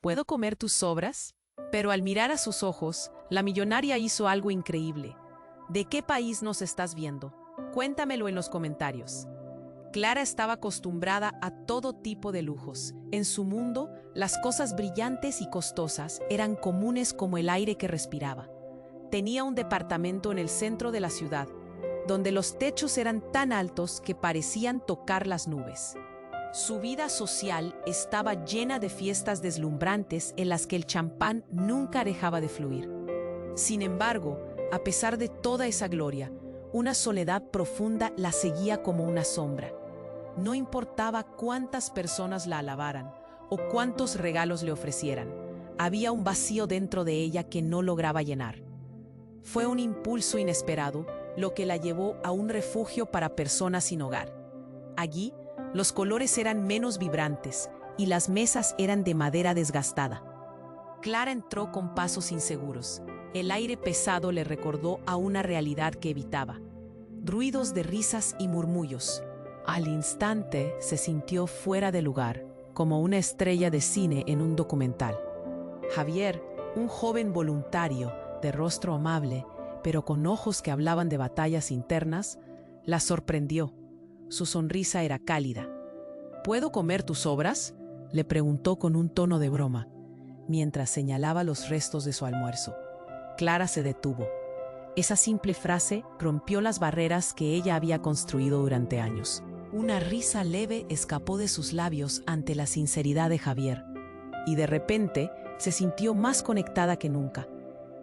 ¿Puedo comer tus sobras? Pero al mirar a sus ojos, la millonaria hizo algo increíble. ¿De qué país nos estás viendo? Cuéntamelo en los comentarios. Clara estaba acostumbrada a todo tipo de lujos. En su mundo, las cosas brillantes y costosas eran comunes como el aire que respiraba. Tenía un departamento en el centro de la ciudad, donde los techos eran tan altos que parecían tocar las nubes. Su vida social estaba llena de fiestas deslumbrantes en las que el champán nunca dejaba de fluir. Sin embargo, a pesar de toda esa gloria, una soledad profunda la seguía como una sombra. No importaba cuántas personas la alabaran o cuántos regalos le ofrecieran, había un vacío dentro de ella que no lograba llenar. Fue un impulso inesperado lo que la llevó a un refugio para personas sin hogar. Allí, los colores eran menos vibrantes y las mesas eran de madera desgastada. Clara entró con pasos inseguros. El aire pesado le recordó a una realidad que evitaba. Ruidos de risas y murmullos. Al instante se sintió fuera de lugar, como una estrella de cine en un documental. Javier, un joven voluntario, de rostro amable, pero con ojos que hablaban de batallas internas, la sorprendió. Su sonrisa era cálida. ¿Puedo comer tus sobras?, le preguntó con un tono de broma, mientras señalaba los restos de su almuerzo. Clara se detuvo. Esa simple frase rompió las barreras que ella había construido durante años. Una risa leve escapó de sus labios ante la sinceridad de Javier, y de repente se sintió más conectada que nunca.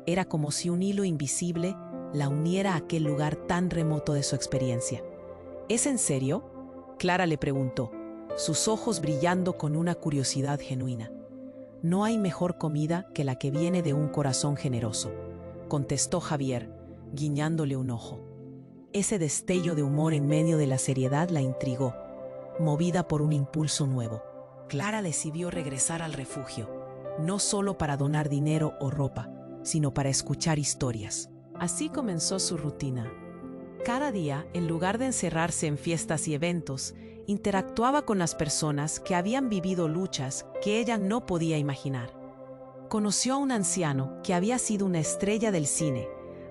Era como si un hilo invisible la uniera a aquel lugar tan remoto de su experiencia. ¿Es en serio?, Clara le preguntó, sus ojos brillando con una curiosidad genuina. No hay mejor comida que la que viene de un corazón generoso, contestó Javier, guiñándole un ojo. Ese destello de humor en medio de la seriedad la intrigó, movida por un impulso nuevo. Clara decidió regresar al refugio, no solo para donar dinero o ropa, sino para escuchar historias. Así comenzó su rutina. Cada día, en lugar de encerrarse en fiestas y eventos, interactuaba con las personas que habían vivido luchas que ella no podía imaginar. Conoció a un anciano que había sido una estrella del cine,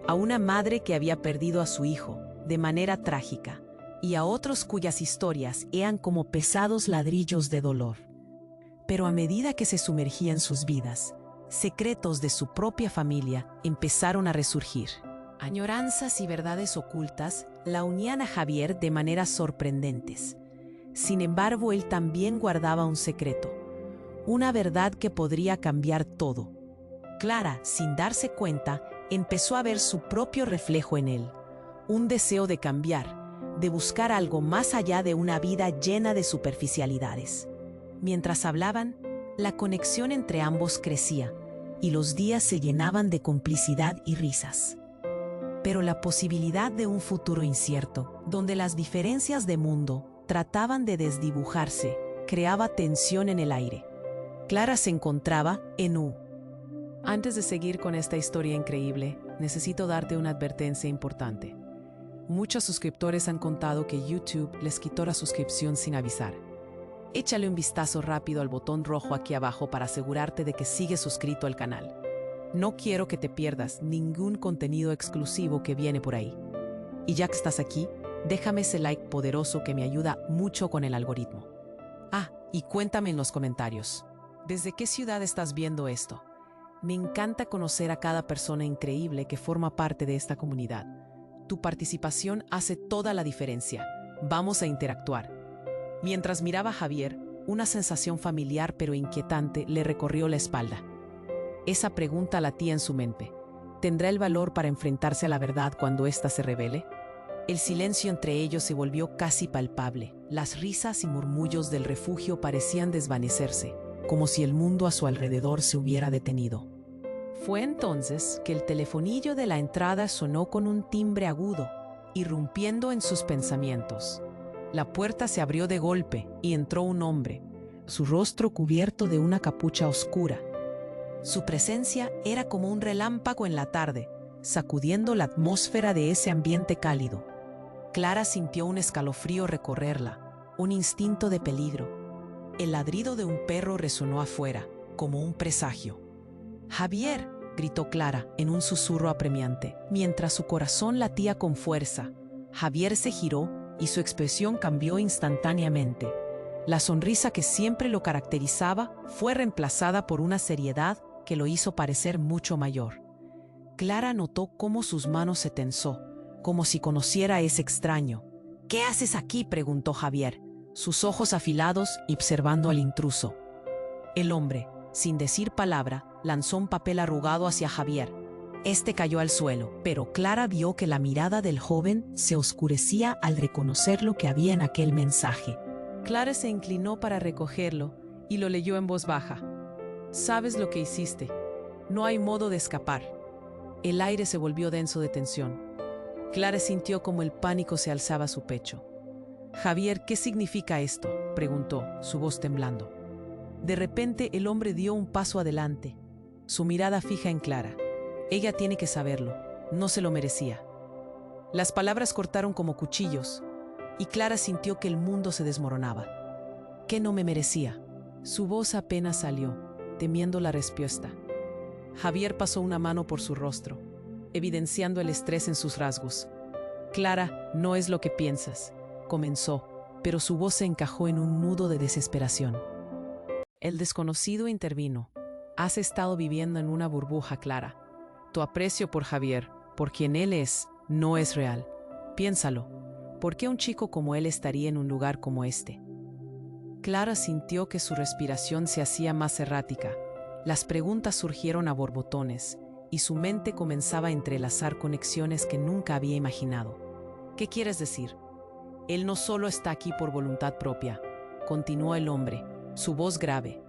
a una madre que había perdido a su hijo de manera trágica, y a otros cuyas historias eran como pesados ladrillos de dolor. Pero a medida que se sumergía en sus vidas, secretos de su propia familia empezaron a resurgir. Añoranzas y verdades ocultas la unían a Javier de maneras sorprendentes. Sin embargo, él también guardaba un secreto, una verdad que podría cambiar todo. Clara, sin darse cuenta, empezó a ver su propio reflejo en él, un deseo de cambiar, de buscar algo más allá de una vida llena de superficialidades. Mientras hablaban, la conexión entre ambos crecía, y los días se llenaban de complicidad y risas. Pero la posibilidad de un futuro incierto, donde las diferencias de mundo trataban de desdibujarse, creaba tensión en el aire. Clara se encontraba en U. Antes de seguir con esta historia increíble, necesito darte una advertencia importante. Muchos suscriptores han contado que YouTube les quitó la suscripción sin avisar. Échale un vistazo rápido al botón rojo aquí abajo para asegurarte de que sigues suscrito al canal. No quiero que te pierdas ningún contenido exclusivo que viene por ahí. Y ya que estás aquí, déjame ese like poderoso que me ayuda mucho con el algoritmo. Ah, y cuéntame en los comentarios, ¿desde qué ciudad estás viendo esto? Me encanta conocer a cada persona increíble que forma parte de esta comunidad. Tu participación hace toda la diferencia. Vamos a interactuar. Mientras miraba a Javier, una sensación familiar pero inquietante le recorrió la espalda. Esa pregunta latía en su mente. ¿Tendrá el valor para enfrentarse a la verdad cuando ésta se revele? El silencio entre ellos se volvió casi palpable. Las risas y murmullos del refugio parecían desvanecerse, como si el mundo a su alrededor se hubiera detenido. Fue entonces que el telefonillo de la entrada sonó con un timbre agudo, irrumpiendo en sus pensamientos. La puerta se abrió de golpe y entró un hombre, su rostro cubierto de una capucha oscura. Su presencia era como un relámpago en la tarde, sacudiendo la atmósfera de ese ambiente cálido. Clara sintió un escalofrío recorrerla, un instinto de peligro. El ladrido de un perro resonó afuera, como un presagio. «Javier», gritó Clara en un susurro apremiante, mientras su corazón latía con fuerza. Javier se giró y su expresión cambió instantáneamente. La sonrisa que siempre lo caracterizaba fue reemplazada por una seriedad que lo hizo parecer mucho mayor. Clara notó cómo sus manos se tensó, como si conociera a ese extraño. «¿Qué haces aquí?», preguntó Javier, sus ojos afilados y observando al intruso. El hombre, sin decir palabra, lanzó un papel arrugado hacia Javier. Este cayó al suelo, pero Clara vio que la mirada del joven se oscurecía al reconocer lo que había en aquel mensaje. Clara se inclinó para recogerlo y lo leyó en voz baja. «Sabes lo que hiciste. No hay modo de escapar». El aire se volvió denso de tensión. Clara sintió como el pánico se alzaba a su pecho. «Javier, ¿qué significa esto?», preguntó, su voz temblando. De repente el hombre dio un paso adelante, su mirada fija en Clara. Ella tiene que saberlo, no se lo merecía. Las palabras cortaron como cuchillos, y Clara sintió que el mundo se desmoronaba. «¿Qué no me merecía?». Su voz apenas salió, temiendo la respuesta. Javier pasó una mano por su rostro, evidenciando el estrés en sus rasgos. «Clara, no es lo que piensas», comenzó, pero su voz se encajó en un nudo de desesperación. El desconocido intervino. «Has estado viviendo en una burbuja, Clara. Tu aprecio por Javier, por quien él es, no es real. Piénsalo. ¿Por qué un chico como él estaría en un lugar como este?». Clara sintió que su respiración se hacía más errática. Las preguntas surgieron a borbotones, y su mente comenzaba a entrelazar conexiones que nunca había imaginado. «¿Qué quieres decir?». «Él no solo está aquí por voluntad propia», continuó el hombre, su voz grave.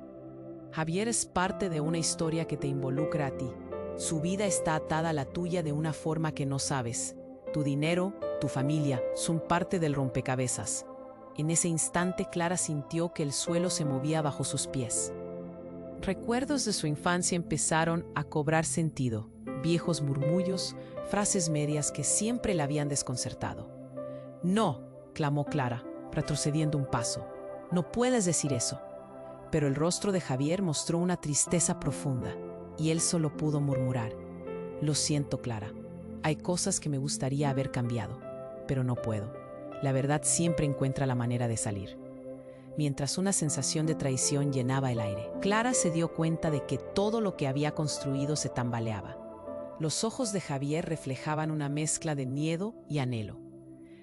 «Javier es parte de una historia que te involucra a ti. Su vida está atada a la tuya de una forma que no sabes. Tu dinero, tu familia, son parte del rompecabezas». En ese instante Clara sintió que el suelo se movía bajo sus pies. Recuerdos de su infancia empezaron a cobrar sentido, viejos murmullos, frases medias que siempre la habían desconcertado. «No», clamó Clara, retrocediendo un paso. «No puedes decir eso». Pero el rostro de Javier mostró una tristeza profunda, y él solo pudo murmurar: «Lo siento, Clara. Hay cosas que me gustaría haber cambiado, pero no puedo. La verdad siempre encuentra la manera de salir». Mientras una sensación de traición llenaba el aire, Clara se dio cuenta de que todo lo que había construido se tambaleaba. Los ojos de Javier reflejaban una mezcla de miedo y anhelo.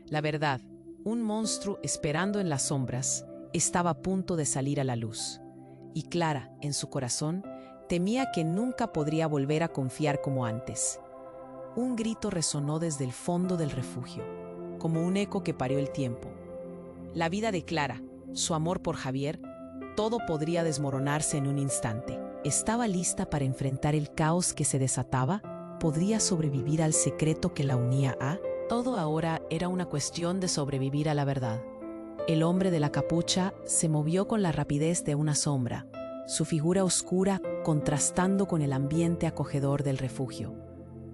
La verdad, un monstruo esperando en las sombras, estaba a punto de salir a la luz. Y Clara, en su corazón, temía que nunca podría volver a confiar como antes. Un grito resonó desde el fondo del refugio, como un eco que parió el tiempo. La vida de Clara, su amor por Javier, todo podría desmoronarse en un instante. ¿Estaba lista para enfrentar el caos que se desataba? ¿Podría sobrevivir al secreto que la unía a? Todo ahora era una cuestión de sobrevivir a la verdad. El hombre de la capucha se movió con la rapidez de una sombra, su figura oscura contrastando con el ambiente acogedor del refugio.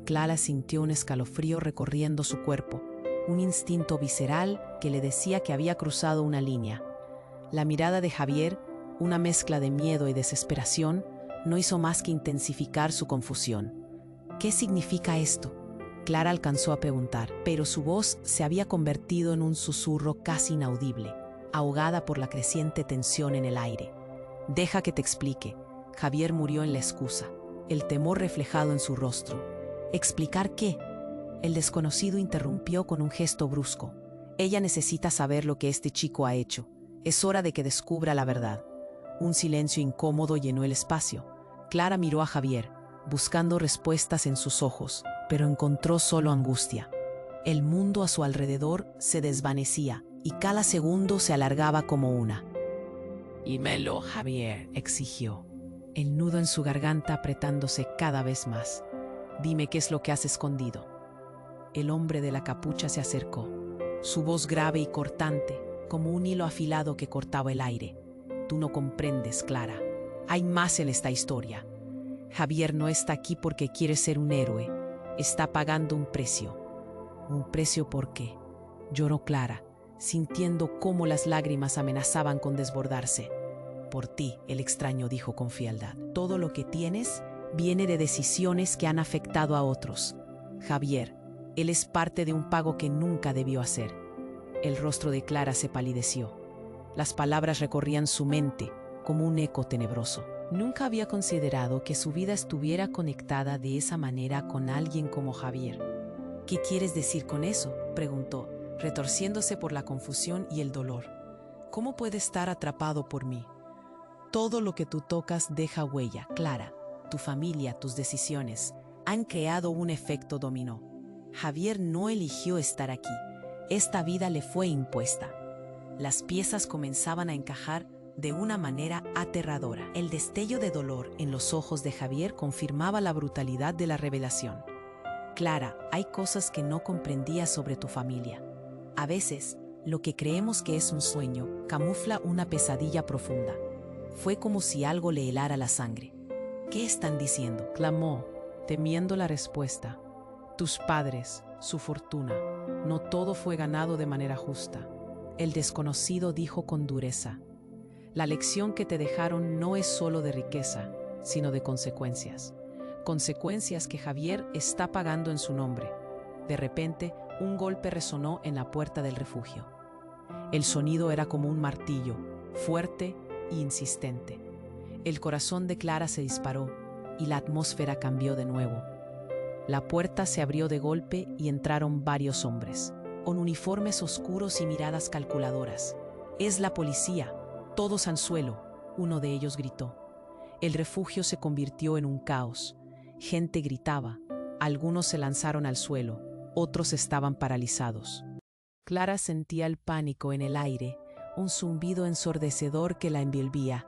Clara sintió un escalofrío recorriendo su cuerpo, un instinto visceral que le decía que había cruzado una línea. La mirada de Javier, una mezcla de miedo y desesperación, no hizo más que intensificar su confusión. «¿Qué significa esto?», Clara alcanzó a preguntar, pero su voz se había convertido en un susurro casi inaudible, ahogada por la creciente tensión en el aire. «Deja que te explique». Javier murió en la excusa, el temor reflejado en su rostro. «¿Explicar qué?». El desconocido interrumpió con un gesto brusco. «Ella necesita saber lo que este chico ha hecho. Es hora de que descubra la verdad». Un silencio incómodo llenó el espacio. Clara miró a Javier, buscando respuestas en sus ojos, pero encontró solo angustia. El mundo a su alrededor se desvanecía y cada segundo se alargaba como una. «Dímelo, Javier», exigió, el nudo en su garganta apretándose cada vez más. «Dime qué es lo que has escondido». El hombre de la capucha se acercó, su voz grave y cortante, como un hilo afilado que cortaba el aire. «Tú no comprendes, Clara. Hay más en esta historia. Javier no está aquí porque quiere ser un héroe. Está pagando un precio». «¿Un precio por qué?», lloró Clara, sintiendo cómo las lágrimas amenazaban con desbordarse. Por ti, el extraño dijo con frialdad. Todo lo que tienes viene de decisiones que han afectado a otros. Javier, él es parte de un pago que nunca debió hacer. El rostro de Clara se palideció. Las palabras recorrían su mente como un eco tenebroso. Nunca había considerado que su vida estuviera conectada de esa manera con alguien como Javier. ¿Qué quieres decir con eso?, preguntó, retorciéndose por la confusión y el dolor. ¿Cómo puede estar atrapado por mí? Todo lo que tú tocas deja huella, Clara. Tu familia, tus decisiones, han creado un efecto dominó. Javier no eligió estar aquí. Esta vida le fue impuesta. Las piezas comenzaban a encajar de una manera aterradora. El destello de dolor en los ojos de Javier confirmaba la brutalidad de la revelación. Clara, hay cosas que no comprendía sobre tu familia. A veces, lo que creemos que es un sueño camufla una pesadilla profunda. Fue como si algo le helara la sangre. ¿Qué están diciendo?, clamó, temiendo la respuesta. Tus padres, su fortuna, no todo fue ganado de manera justa. El desconocido dijo con dureza. La lección que te dejaron no es solo de riqueza, sino de consecuencias. Consecuencias que Javier está pagando en su nombre. De repente, un golpe resonó en la puerta del refugio. El sonido era como un martillo, fuerte e insistente. El corazón de Clara se disparó y la atmósfera cambió de nuevo. La puerta se abrió de golpe y entraron varios hombres, con uniformes oscuros y miradas calculadoras. «Es la policía, todos al suelo», uno de ellos gritó. El refugio se convirtió en un caos. Gente gritaba, algunos se lanzaron al suelo, otros estaban paralizados. Clara sentía el pánico en el aire, un zumbido ensordecedor que la envolvía.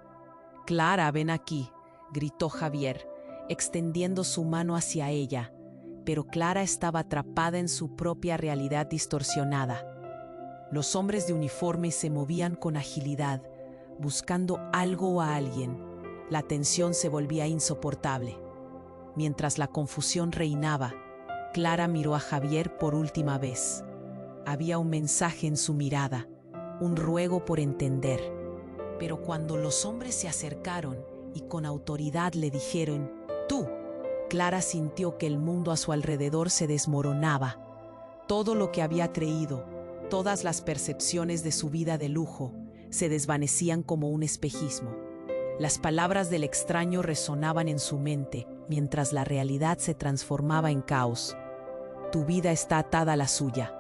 «Clara, ven aquí», gritó Javier, extendiendo su mano hacia ella, pero Clara estaba atrapada en su propia realidad distorsionada. Los hombres de uniforme se movían con agilidad, buscando algo o a alguien. La tensión se volvía insoportable. Mientras la confusión reinaba, Clara miró a Javier por última vez. Había un mensaje en su mirada, un ruego por entender. Pero cuando los hombres se acercaron y con autoridad le dijeron, «Tú», Clara sintió que el mundo a su alrededor se desmoronaba. Todo lo que había creído, todas las percepciones de su vida de lujo, se desvanecían como un espejismo. Las palabras del extraño resonaban en su mente, mientras la realidad se transformaba en caos. «Tu vida está atada a la suya».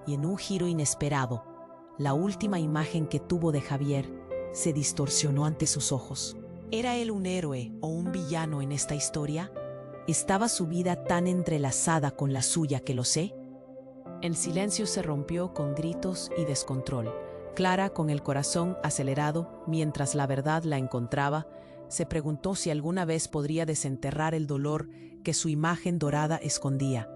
Y en un giro inesperado, la última imagen que tuvo de Javier se distorsionó ante sus ojos. ¿Era él un héroe o un villano en esta historia? ¿Estaba su vida tan entrelazada con la suya que lo sé? El silencio se rompió con gritos y descontrol. Clara, con el corazón acelerado, mientras la verdad la encontraba, se preguntó si alguna vez podría desenterrar el dolor que su imagen dorada escondía.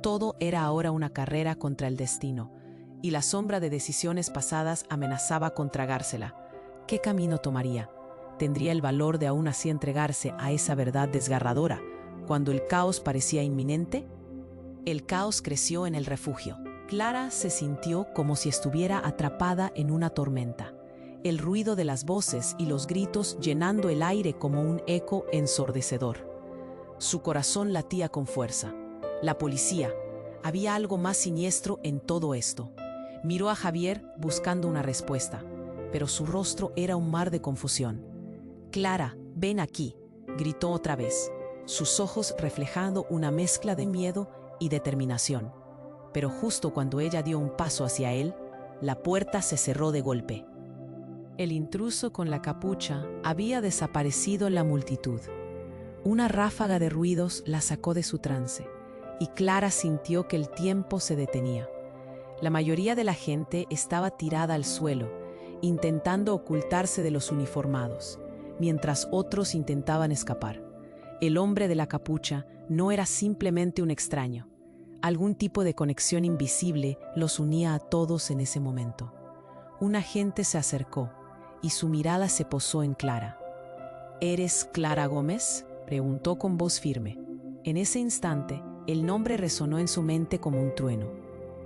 Todo era ahora una carrera contra el destino, y la sombra de decisiones pasadas amenazaba con tragársela. ¿Qué camino tomaría? ¿Tendría el valor de aún así entregarse a esa verdad desgarradora, cuando el caos parecía inminente? El caos creció en el refugio. Clara se sintió como si estuviera atrapada en una tormenta. El ruido de las voces y los gritos llenando el aire como un eco ensordecedor. Su corazón latía con fuerza. La policía. Había algo más siniestro en todo esto. Miró a Javier buscando una respuesta, pero su rostro era un mar de confusión. «Clara, ven aquí», gritó otra vez, sus ojos reflejando una mezcla de miedo y determinación. Pero justo cuando ella dio un paso hacia él, la puerta se cerró de golpe. El intruso con la capucha había desaparecido en la multitud. Una ráfaga de ruidos la sacó de su trance, y Clara sintió que el tiempo se detenía. La mayoría de la gente estaba tirada al suelo, intentando ocultarse de los uniformados, mientras otros intentaban escapar. El hombre de la capucha no era simplemente un extraño. Algún tipo de conexión invisible los unía a todos en ese momento. Un agente se acercó y su mirada se posó en Clara. «¿Eres Clara Gómez?», preguntó con voz firme. En ese instante, el nombre resonó en su mente como un trueno.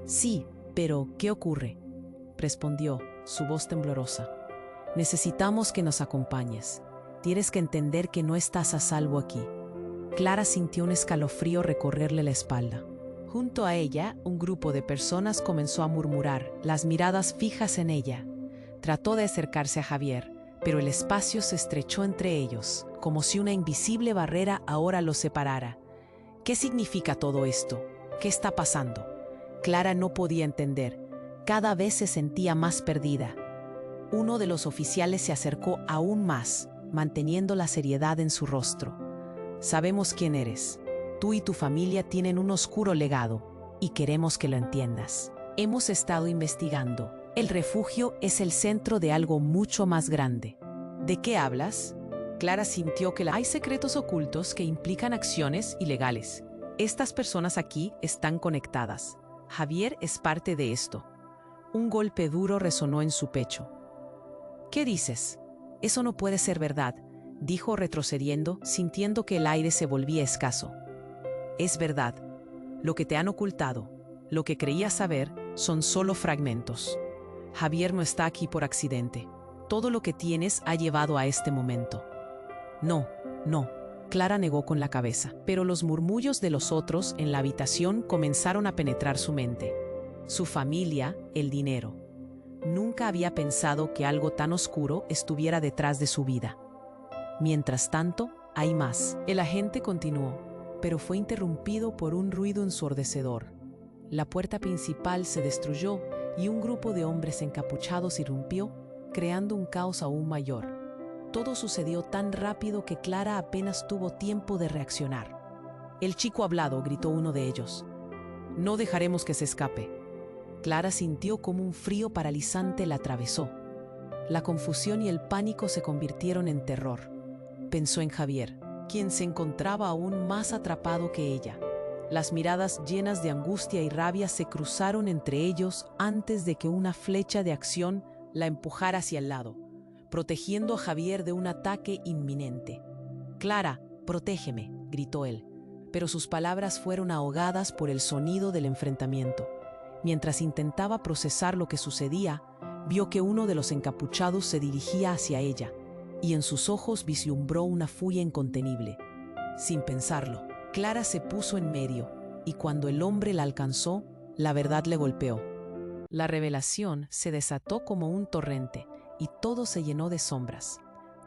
«Sí, pero ¿qué ocurre?», respondió, su voz temblorosa. Necesitamos que nos acompañes. Tienes que entender que no estás a salvo aquí. Clara sintió un escalofrío recorrerle la espalda. Junto a ella, un grupo de personas comenzó a murmurar, las miradas fijas en ella. Trató de acercarse a Javier, pero el espacio se estrechó entre ellos, como si una invisible barrera ahora los separara. ¿Qué significa todo esto? ¿Qué está pasando? Clara no podía entender. Cada vez se sentía más perdida. Uno de los oficiales se acercó aún más, manteniendo la seriedad en su rostro. Sabemos quién eres. Tú y tu familia tienen un oscuro legado, y queremos que lo entiendas. Hemos estado investigando. El refugio es el centro de algo mucho más grande. ¿De qué hablas? Clara sintió que hay secretos ocultos que implican acciones ilegales. Estas personas aquí están conectadas. Javier es parte de esto. Un golpe duro resonó en su pecho. ¿Qué dices? Eso no puede ser verdad, dijo retrocediendo, sintiendo que el aire se volvía escaso. Es verdad. Lo que te han ocultado, lo que creías saber, son solo fragmentos. Javier no está aquí por accidente. Todo lo que tienes ha llevado a este momento. No, no. Clara negó con la cabeza, pero los murmullos de los otros en la habitación comenzaron a penetrar su mente. Su familia, el dinero. Nunca había pensado que algo tan oscuro estuviera detrás de su vida. Mientras tanto, hay más. El agente continuó, pero fue interrumpido por un ruido ensordecedor. La puerta principal se destruyó y un grupo de hombres encapuchados irrumpió, creando un caos aún mayor. Todo sucedió tan rápido que Clara apenas tuvo tiempo de reaccionar. «El chico ha hablado», gritó uno de ellos. «No dejaremos que se escape». Clara sintió como un frío paralizante la atravesó. La confusión y el pánico se convirtieron en terror. Pensó en Javier, quien se encontraba aún más atrapado que ella. Las miradas llenas de angustia y rabia se cruzaron entre ellos antes de que una flecha de acción la empujara hacia el lado, protegiendo a Javier de un ataque inminente. «Clara, protégeme», gritó él, pero sus palabras fueron ahogadas por el sonido del enfrentamiento. Mientras intentaba procesar lo que sucedía, vio que uno de los encapuchados se dirigía hacia ella, y en sus ojos vislumbró una furia incontenible. Sin pensarlo, Clara se puso en medio, y cuando el hombre la alcanzó, la verdad le golpeó. La revelación se desató como un torrente, y todo se llenó de sombras.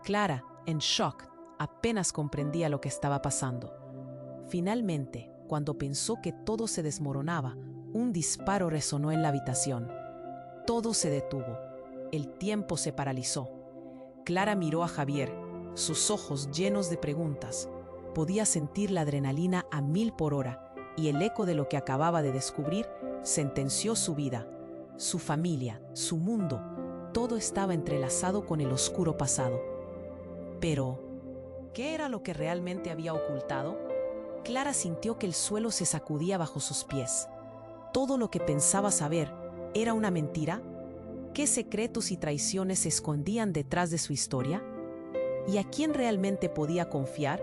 Clara, en shock, apenas comprendía lo que estaba pasando. Finalmente, cuando pensó que todo se desmoronaba, un disparo resonó en la habitación. Todo se detuvo. El tiempo se paralizó. Clara miró a Javier, sus ojos llenos de preguntas. Podía sentir la adrenalina a 1000 por hora, y el eco de lo que acababa de descubrir sentenció su vida, su familia, su mundo. Todo estaba entrelazado con el oscuro pasado. Pero, ¿qué era lo que realmente había ocultado? Clara sintió que el suelo se sacudía bajo sus pies. Todo lo que pensaba saber, ¿era una mentira? ¿Qué secretos y traiciones se escondían detrás de su historia? ¿Y a quién realmente podía confiar?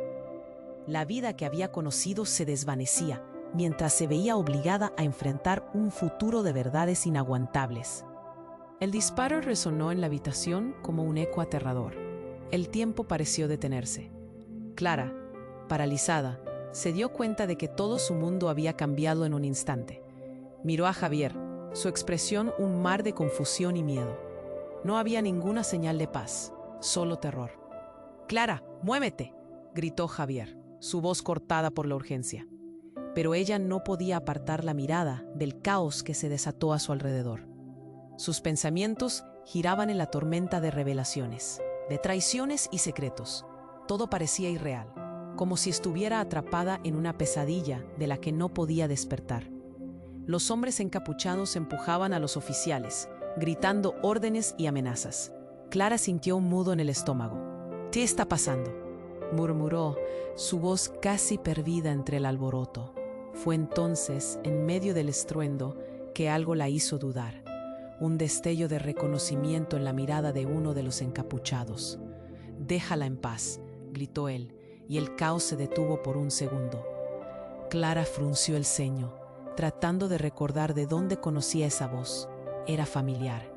La vida que había conocido se desvanecía, mientras se veía obligada a enfrentar un futuro de verdades inaguantables. El disparo resonó en la habitación como un eco aterrador. El tiempo pareció detenerse. Clara, paralizada, se dio cuenta de que todo su mundo había cambiado en un instante. Miró a Javier, su expresión un mar de confusión y miedo. No había ninguna señal de paz, solo terror. «Clara, muévete», gritó Javier, su voz cortada por la urgencia. Pero ella no podía apartar la mirada del caos que se desató a su alrededor. Sus pensamientos giraban en la tormenta de revelaciones, de traiciones y secretos. Todo parecía irreal, como si estuviera atrapada en una pesadilla de la que no podía despertar. Los hombres encapuchados empujaban a los oficiales, gritando órdenes y amenazas. Clara sintió un nudo en el estómago. «¿Qué está pasando?», murmuró, su voz casi perdida entre el alboroto. Fue entonces, en medio del estruendo, que algo la hizo dudar. Un destello de reconocimiento en la mirada de uno de los encapuchados. «Déjala en paz», gritó él, y el caos se detuvo por un segundo. Clara frunció el ceño, tratando de recordar de dónde conocía esa voz. Era familiar.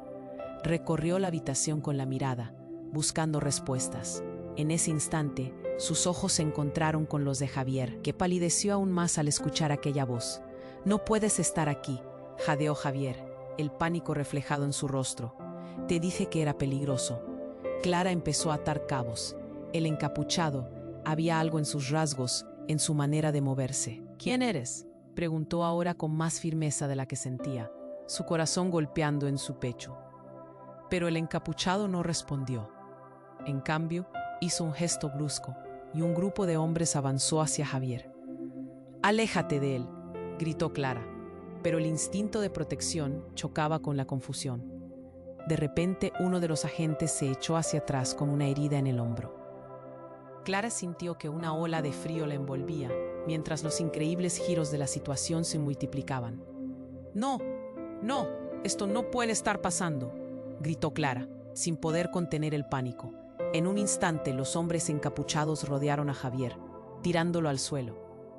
Recorrió la habitación con la mirada, buscando respuestas. En ese instante, sus ojos se encontraron con los de Javier, que palideció aún más al escuchar aquella voz. «No puedes estar aquí», jadeó Javier, el pánico reflejado en su rostro. «Te dije que era peligroso». Clara empezó a atar cabos. El encapuchado, había algo en sus rasgos, en su manera de moverse. «¿Quién eres?», preguntó ahora con más firmeza de la que sentía, su corazón golpeando en su pecho. Pero el encapuchado no respondió. En cambio, hizo un gesto brusco y un grupo de hombres avanzó hacia Javier. «Aléjate de él», gritó Clara, pero el instinto de protección chocaba con la confusión. De repente, uno de los agentes se echó hacia atrás con una herida en el hombro. Clara sintió que una ola de frío la envolvía, mientras los increíbles giros de la situación se multiplicaban. «No, no, esto no puede estar pasando», gritó Clara, sin poder contener el pánico. En un instante, los hombres encapuchados rodearon a Javier, tirándolo al suelo.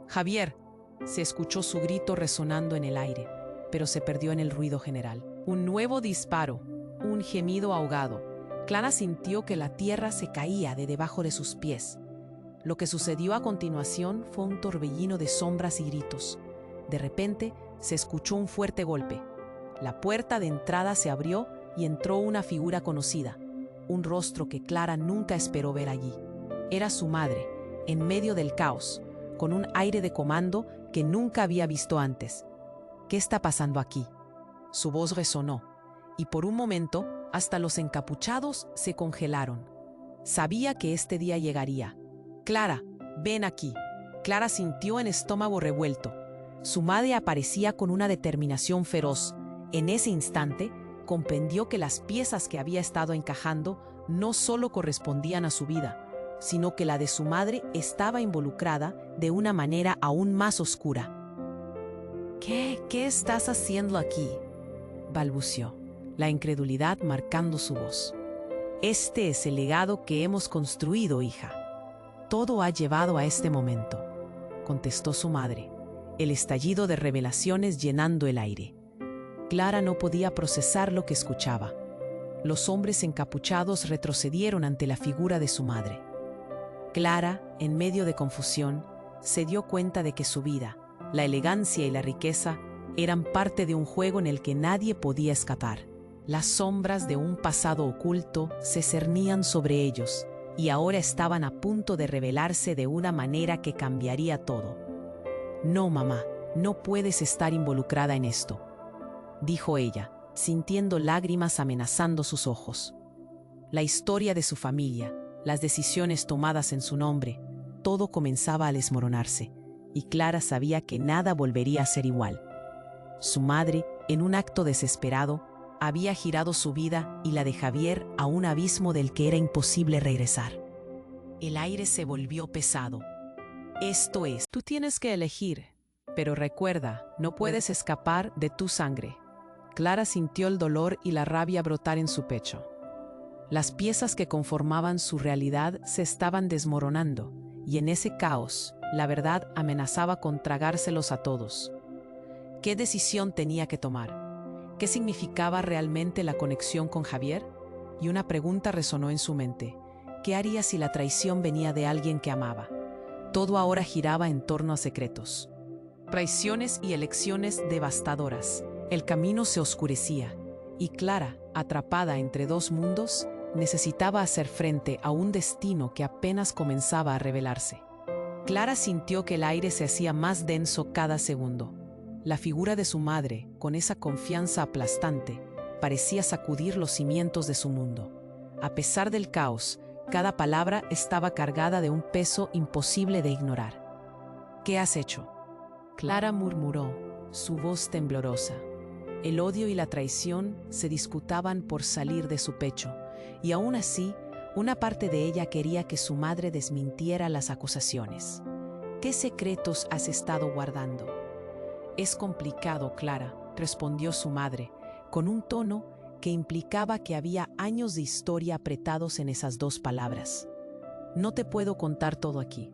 «¡Javier!», se escuchó su grito resonando en el aire, pero se perdió en el ruido general. Un nuevo disparo, un gemido ahogado. Clara sintió que la tierra se caía de debajo de sus pies. Lo que sucedió a continuación fue un torbellino de sombras y gritos. De repente, se escuchó un fuerte golpe. La puerta de entrada se abrió y entró una figura conocida, un rostro que Clara nunca esperó ver allí. Era su madre, en medio del caos, con un aire de comando que nunca había visto antes. «¿Qué está pasando aquí?», su voz resonó, y por un momento hasta los encapuchados se congelaron. Sabía que este día llegaría. «Clara, ven aquí». Clara sintió el estómago revuelto. Su madre aparecía con una determinación feroz. En ese instante, comprendió que las piezas que había estado encajando no solo correspondían a su vida, sino que la de su madre estaba involucrada de una manera aún más oscura. ¿Qué estás haciendo aquí?», balbució, la incredulidad marcando su voz. «Este es el legado que hemos construido, hija. Todo ha llevado a este momento», contestó su madre, el estallido de revelaciones llenando el aire. Clara no podía procesar lo que escuchaba. Los hombres encapuchados retrocedieron ante la figura de su madre. Clara, en medio de confusión, se dio cuenta de que su vida, la elegancia y la riqueza eran parte de un juego en el que nadie podía escapar. Las sombras de un pasado oculto se cernían sobre ellos y ahora estaban a punto de revelarse de una manera que cambiaría todo. «No, mamá, no puedes estar involucrada en esto», dijo ella, sintiendo lágrimas amenazando sus ojos. La historia de su familia, las decisiones tomadas en su nombre, todo comenzaba a desmoronarse, y Clara sabía que nada volvería a ser igual. Su madre, en un acto desesperado, había girado su vida y la de Javier a un abismo del que era imposible regresar. El aire se volvió pesado. «Esto es, tú tienes que elegir, pero recuerda, no puedes escapar de tu sangre». Clara sintió el dolor y la rabia brotar en su pecho. Las piezas que conformaban su realidad se estaban desmoronando, y en ese caos, la verdad amenazaba con tragárselos a todos. ¿Qué decisión tenía que tomar? ¿Qué significaba realmente la conexión con Javier? Y una pregunta resonó en su mente. ¿Qué haría si la traición venía de alguien que amaba? Todo ahora giraba en torno a secretos. Traiciones y elecciones devastadoras. El camino se oscurecía, y Clara, atrapada entre dos mundos, necesitaba hacer frente a un destino que apenas comenzaba a revelarse. Clara sintió que el aire se hacía más denso cada segundo. La figura de su madre, con esa confianza aplastante, parecía sacudir los cimientos de su mundo. A pesar del caos, cada palabra estaba cargada de un peso imposible de ignorar. «¿Qué has hecho?», Clara murmuró, su voz temblorosa. El odio y la traición se disputaban por salir de su pecho, y aún así, una parte de ella quería que su madre desmintiera las acusaciones. «¿Qué secretos has estado guardando?». «Es complicado, Clara», respondió su madre, con un tono que implicaba que había años de historia apretados en esas dos palabras. «No te puedo contar todo aquí».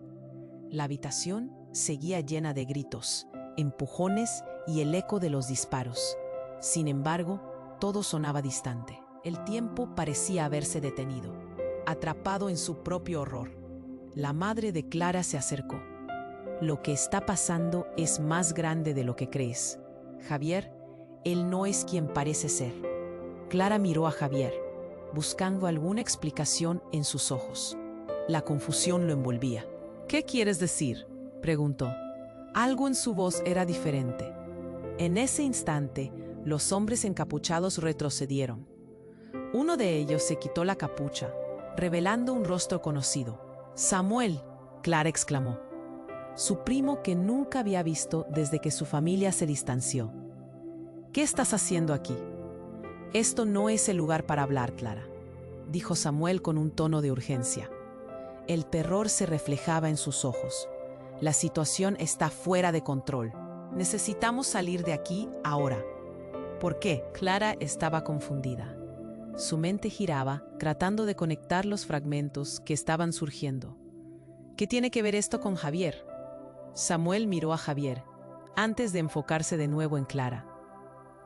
La habitación seguía llena de gritos, empujones y el eco de los disparos. Sin embargo, todo sonaba distante. El tiempo parecía haberse detenido. atrapado en su propio horror. La madre de Clara se acercó. Lo que está pasando es más grande de lo que crees. Javier, él no es quien parece ser. Clara miró a Javier, buscando alguna explicación en sus ojos. La confusión lo envolvía. ¿Qué quieres decir?, preguntó. Algo en su voz era diferente. En ese instante, los hombres encapuchados retrocedieron. Uno de ellos se quitó la capucha, revelando un rostro conocido. «Samuel», Clara exclamó. Su primo que nunca había visto desde que su familia se distanció. «¿Qué estás haciendo aquí?» «Esto no es el lugar para hablar, Clara», dijo Samuel con un tono de urgencia. El terror se reflejaba en sus ojos. La situación está fuera de control. Necesitamos salir de aquí ahora. ¿Por qué? Clara estaba confundida. Su mente giraba, tratando de conectar los fragmentos que estaban surgiendo. ¿Qué tiene que ver esto con Javier? Samuel miró a Javier, antes de enfocarse de nuevo en Clara.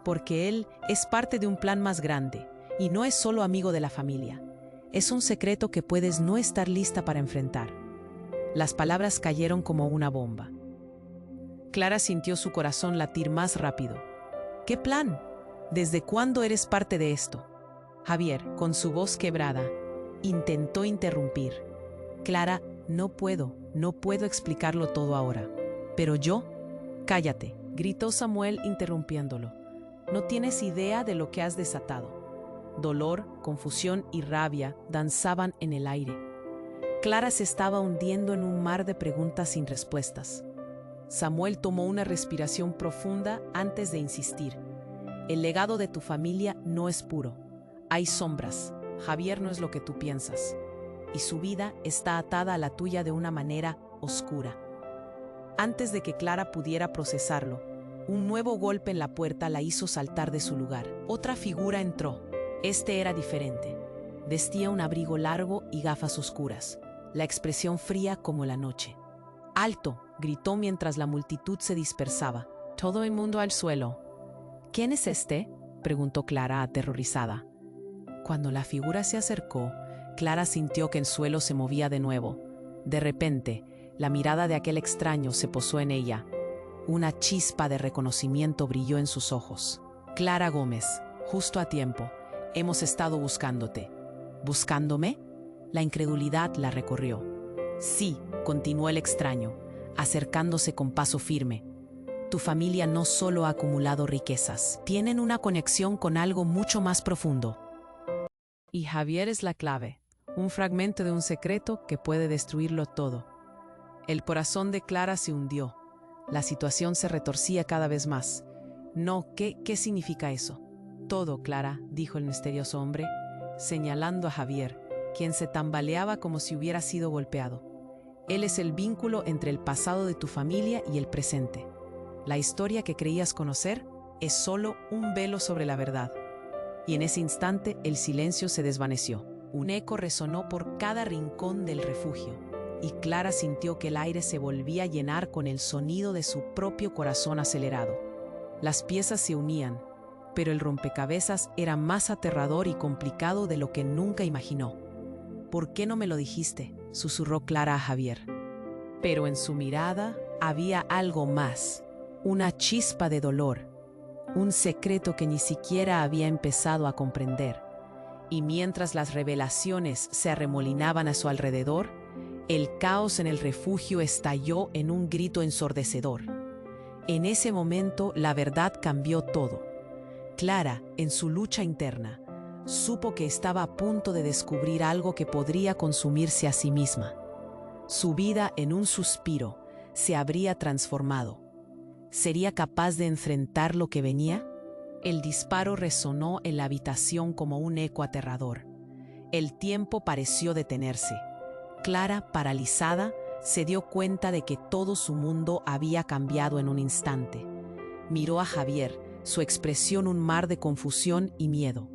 Porque él es parte de un plan más grande, y no es solo amigo de la familia. Es un secreto que puedes no estar lista para enfrentar. Las palabras cayeron como una bomba. Clara sintió su corazón latir más rápido. ¿Qué plan? ¿Desde cuándo eres parte de esto? Javier, con su voz quebrada, intentó interrumpir. Clara, no puedo explicarlo todo ahora. Pero yo, cállate, gritó Samuel interrumpiéndolo. No tienes idea de lo que has desatado. Dolor, confusión y rabia danzaban en el aire. Clara se estaba hundiendo en un mar de preguntas sin respuestas. Samuel tomó una respiración profunda antes de insistir. El legado de tu familia no es puro. Hay sombras. Javier no es lo que tú piensas. Y su vida está atada a la tuya de una manera oscura. Antes de que Clara pudiera procesarlo, un nuevo golpe en la puerta la hizo saltar de su lugar. Otra figura entró. Este era diferente. Vestía un abrigo largo y gafas oscuras, la expresión fría como la noche. «¡Alto!», gritó mientras la multitud se dispersaba. Todo el mundo al suelo. «¿Quién es este?», preguntó Clara aterrorizada. Cuando la figura se acercó, Clara sintió que el suelo se movía de nuevo. De repente, la mirada de aquel extraño se posó en ella. Una chispa de reconocimiento brilló en sus ojos. «Clara Gómez, justo a tiempo. Hemos estado buscándote». «¿Buscándome?», la incredulidad la recorrió. «Sí», continuó el extraño, acercándose con paso firme. «Tu familia no solo ha acumulado riquezas, tienen una conexión con algo mucho más profundo. Y Javier es la clave, un fragmento de un secreto que puede destruirlo todo». El corazón de Clara se hundió. La situación se retorcía cada vez más. «No, ¿qué significa eso?». «Todo, Clara», dijo el misterioso hombre, señalando a Javier, quien se tambaleaba como si hubiera sido golpeado. «Él es el vínculo entre el pasado de tu familia y el presente. La historia que creías conocer es solo un velo sobre la verdad». Y en ese instante el silencio se desvaneció. Un eco resonó por cada rincón del refugio, y Clara sintió que el aire se volvía a llenar con el sonido de su propio corazón acelerado. Las piezas se unían, pero el rompecabezas era más aterrador y complicado de lo que nunca imaginó. «¿Por qué no me lo dijiste?», susurró Clara a Javier. Pero en su mirada había algo más, una chispa de dolor, un secreto que ni siquiera había empezado a comprender. Y mientras las revelaciones se arremolinaban a su alrededor, el caos en el refugio estalló en un grito ensordecedor. En ese momento la verdad cambió todo. Clara, en su lucha interna, supo que estaba a punto de descubrir algo que podría consumirse a sí misma. Su vida, en un suspiro, se habría transformado. ¿Sería capaz de enfrentar lo que venía? El disparo resonó en la habitación como un eco aterrador. El tiempo pareció detenerse. Clara, paralizada, se dio cuenta de que todo su mundo había cambiado en un instante. Miró a Javier, su expresión un mar de confusión y miedo.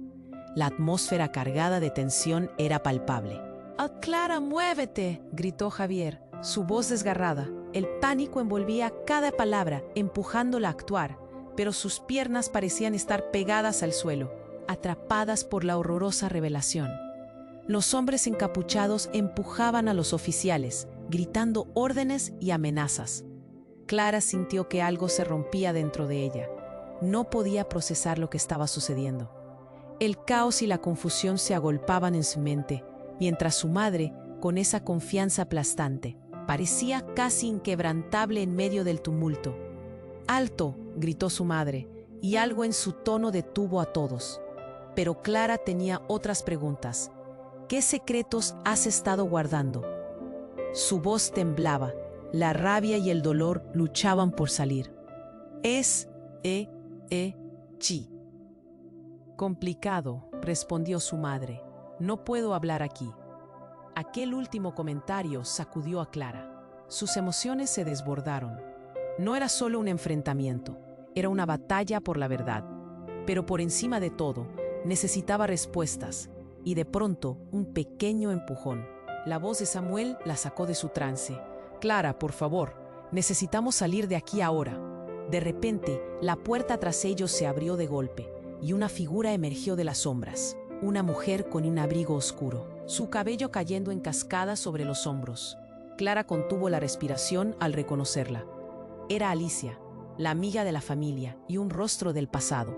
La atmósfera cargada de tensión era palpable. «¡Ah, Clara, muévete!», gritó Javier, su voz desgarrada. El pánico envolvía cada palabra, empujándola a actuar, pero sus piernas parecían estar pegadas al suelo, atrapadas por la horrorosa revelación. Los hombres encapuchados empujaban a los oficiales, gritando órdenes y amenazas. Clara sintió que algo se rompía dentro de ella. No podía procesar lo que estaba sucediendo. El caos y la confusión se agolpaban en su mente, mientras su madre, con esa confianza aplastante, parecía casi inquebrantable en medio del tumulto. «¡Alto!», gritó su madre, y algo en su tono detuvo a todos. Pero Clara tenía otras preguntas. ¿Qué secretos has estado guardando? Su voz temblaba. La rabia y el dolor luchaban por salir. Chi. Complicado, respondió su madre. No puedo hablar aquí. Aquel último comentario sacudió a Clara. Sus emociones se desbordaron. No era solo un enfrentamiento, era una batalla por la verdad. Pero por encima de todo, necesitaba respuestas, y de pronto un pequeño empujón. La voz de Samuel la sacó de su trance. «Clara, por favor, necesitamos salir de aquí ahora». De repente, la puerta tras ellos se abrió de golpe, y una figura emergió de las sombras. Una mujer con un abrigo oscuro, su cabello cayendo en cascadas sobre los hombros. Clara contuvo la respiración al reconocerla. Era Alicia, la amiga de la familia y un rostro del pasado.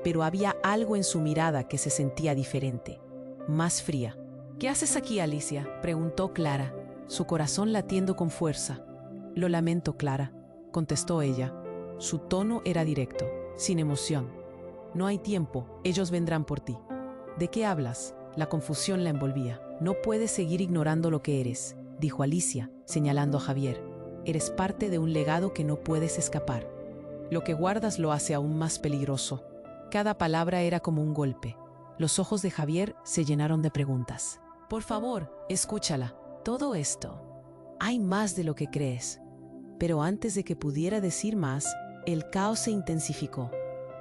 Pero había algo en su mirada que se sentía diferente, más fría. «¿Qué haces aquí, Alicia?», preguntó Clara, su corazón latiendo con fuerza. «Lo lamento, Clara», contestó ella. Su tono era directo, sin emoción. «No hay tiempo, ellos vendrán por ti». «¿De qué hablas?». La confusión la envolvía. «No puedes seguir ignorando lo que eres», dijo Alicia, señalando a Javier. «Eres parte de un legado que no puedes escapar. Lo que guardas lo hace aún más peligroso». Cada palabra era como un golpe. Los ojos de Javier se llenaron de preguntas. «Por favor, escúchala. Todo esto. Hay más de lo que crees». Pero antes de que pudiera decir más, el caos se intensificó.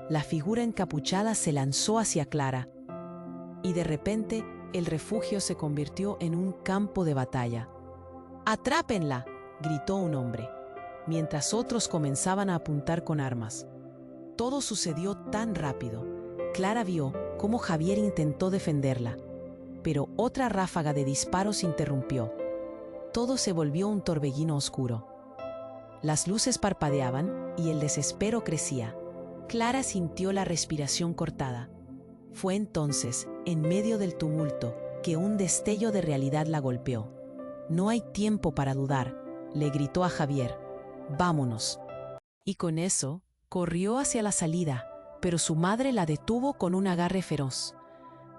La figura encapuchada se lanzó hacia Clara, y de repente el refugio se convirtió en un campo de batalla. «¡Atrápenla!», gritó un hombre, mientras otros comenzaban a apuntar con armas. Todo sucedió tan rápido. Clara vio cómo Javier intentó defenderla, pero otra ráfaga de disparos interrumpió. Todo se volvió un torbellino oscuro. Las luces parpadeaban y el desespero crecía. Clara sintió la respiración cortada. Fue entonces, en medio del tumulto, que un destello de realidad la golpeó. «No hay tiempo para dudar», le gritó a Javier. «Vámonos». Y con eso, corrió hacia la salida, pero su madre la detuvo con un agarre feroz.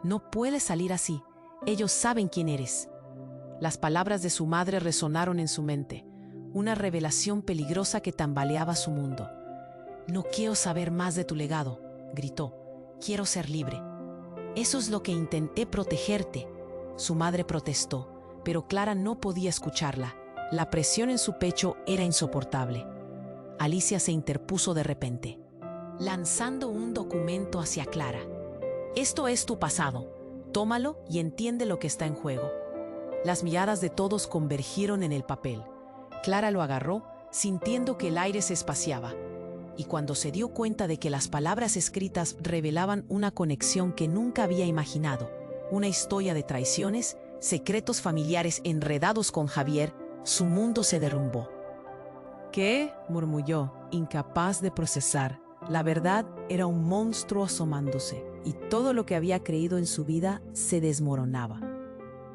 «No puedes salir así. Ellos saben quién eres». Las palabras de su madre resonaron en su mente, una revelación peligrosa que tambaleaba su mundo. «No quiero saber más de tu legado», gritó. «Quiero ser libre». «Eso es lo que intenté protegerte», su madre protestó, pero Clara no podía escucharla. La presión en su pecho era insoportable. Alicia se interpuso de repente, lanzando un documento hacia Clara. «Esto es tu pasado. Tómalo y entiende lo que está en juego». Las miradas de todos convergieron en el papel. Clara lo agarró, sintiendo que el aire se espaciaba. Y cuando se dio cuenta de que las palabras escritas revelaban una conexión que nunca había imaginado, una historia de traiciones, secretos familiares enredados con Javier, su mundo se derrumbó. «¿Qué?», murmulló, incapaz de procesar. La verdad era un monstruo asomándose, y todo lo que había creído en su vida se desmoronaba.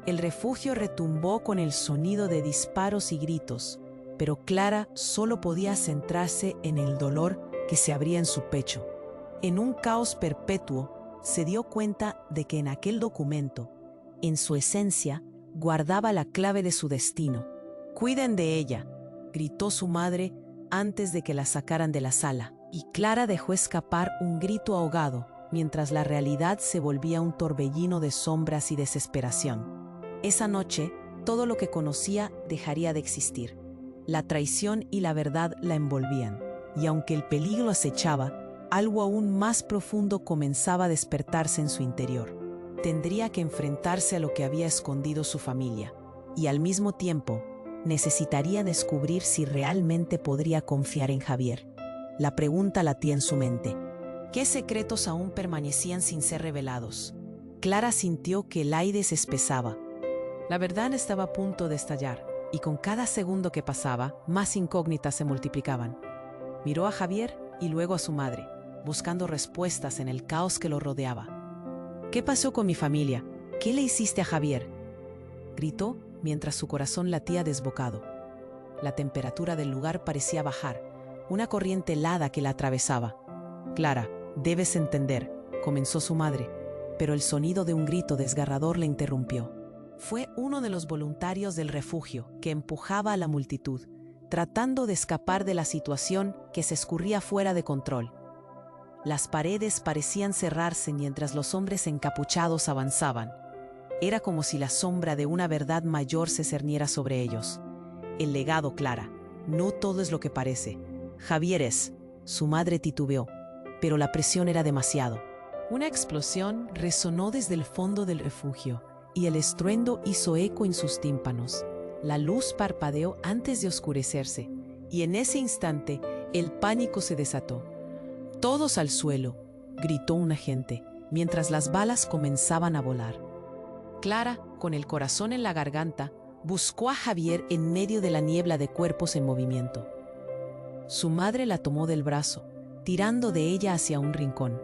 El refugio retumbó con el sonido de disparos y gritos, pero Clara solo podía centrarse en el dolor que se abría en su pecho. En un caos perpetuo, se dio cuenta de que en aquel documento, en su esencia, guardaba la clave de su destino. «Cuiden de ella», gritó su madre antes de que la sacaran de la sala, y Clara dejó escapar un grito ahogado, mientras la realidad se volvía un torbellino de sombras y desesperación. Esa noche, todo lo que conocía dejaría de existir. La traición y la verdad la envolvían, y aunque el peligro acechaba, algo aún más profundo comenzaba a despertarse en su interior. Tendría que enfrentarse a lo que había escondido su familia, y al mismo tiempo, necesitaría descubrir si realmente podría confiar en Javier. La pregunta latía en su mente. ¿Qué secretos aún permanecían sin ser revelados? Clara sintió que el aire se espesaba. La verdad estaba a punto de estallar, y con cada segundo que pasaba, más incógnitas se multiplicaban. Miró a Javier y luego a su madre, buscando respuestas en el caos que lo rodeaba. ¿Qué pasó con mi familia? ¿Qué le hiciste a Javier?, gritó mientras su corazón latía desbocado. La temperatura del lugar parecía bajar, una corriente helada que la atravesaba. Clara, debes entender, comenzó su madre, pero el sonido de un grito desgarrador le interrumpió. Fue uno de los voluntarios del refugio que empujaba a la multitud, tratando de escapar de la situación que se escurría fuera de control. Las paredes parecían cerrarse mientras los hombres encapuchados avanzaban. Era como si la sombra de una verdad mayor se cerniera sobre ellos. El legado, Clara. No todo es lo que parece. Javier es. Su madre titubeó, pero la presión era demasiado. Una explosión resonó desde el fondo del refugio y el estruendo hizo eco en sus tímpanos. La luz parpadeó antes de oscurecerse y en ese instante el pánico se desató. «Todos al suelo», gritó un agente, mientras las balas comenzaban a volar. Clara, con el corazón en la garganta, buscó a Javier en medio de la niebla de cuerpos en movimiento. Su madre la tomó del brazo, tirando de ella hacia un rincón.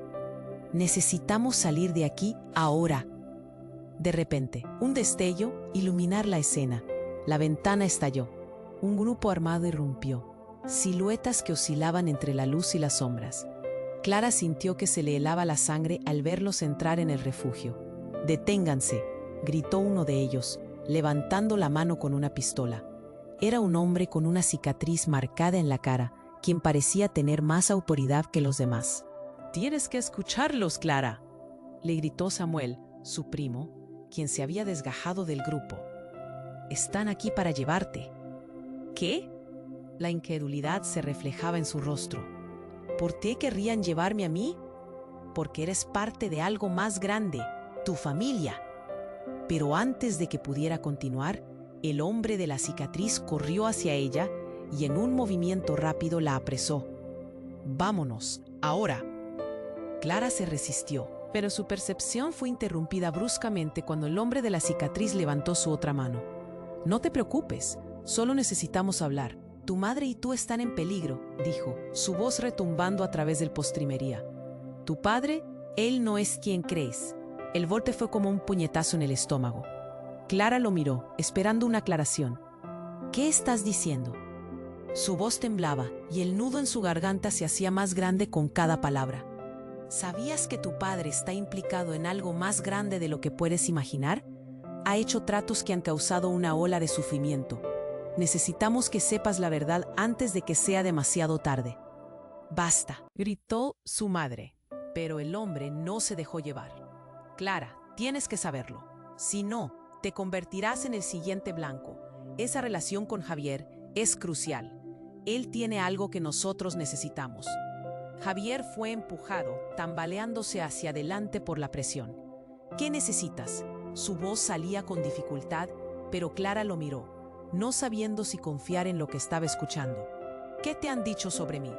«Necesitamos salir de aquí ahora». De repente, un destello iluminar la escena. La ventana estalló. Un grupo armado irrumpió. Siluetas que oscilaban entre la luz y las sombras. Clara sintió que se le helaba la sangre al verlos entrar en el refugio. «Deténganse», gritó uno de ellos, levantando la mano con una pistola. Era un hombre con una cicatriz marcada en la cara, quien parecía tener más autoridad que los demás. «Tienes que escucharlos, Clara», le gritó Samuel, su primo, quien se había desgajado del grupo. «Están aquí para llevarte». «¿Qué?». La incredulidad se reflejaba en su rostro. «¿Por qué querrían llevarme a mí?». «Porque eres parte de algo más grande, tu familia». Pero antes de que pudiera continuar, el hombre de la cicatriz corrió hacia ella y en un movimiento rápido la apresó. «Vámonos, ahora». Clara se resistió, pero su percepción fue interrumpida bruscamente cuando el hombre de la cicatriz levantó su otra mano. «No te preocupes, solo necesitamos hablar. Tu madre y tú están en peligro», dijo, su voz retumbando a través del postrimería. «Tu padre, él no es quien crees». El golpe fue como un puñetazo en el estómago. Clara lo miró, esperando una aclaración. «¿Qué estás diciendo?». Su voz temblaba y el nudo en su garganta se hacía más grande con cada palabra. «¿Sabías que tu padre está implicado en algo más grande de lo que puedes imaginar? Ha hecho tratos que han causado una ola de sufrimiento. Necesitamos que sepas la verdad antes de que sea demasiado tarde». «Basta», gritó su madre, pero el hombre no se dejó llevar. «Clara, tienes que saberlo. Si no, te convertirás en el siguiente blanco. Esa relación con Javier es crucial. Él tiene algo que nosotros necesitamos». Javier fue empujado, tambaleándose hacia adelante por la presión. «¿Qué necesitas?». Su voz salía con dificultad, pero Clara lo miró, no sabiendo si confiar en lo que estaba escuchando. «¿Qué te han dicho sobre mí?».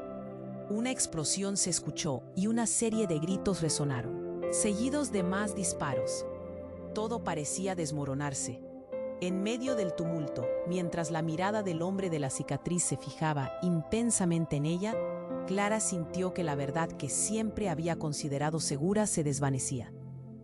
Una explosión se escuchó y una serie de gritos resonaron, seguidos de más disparos. Todo parecía desmoronarse. En medio del tumulto, mientras la mirada del hombre de la cicatriz se fijaba intensamente en ella, Clara sintió que la verdad que siempre había considerado segura se desvanecía.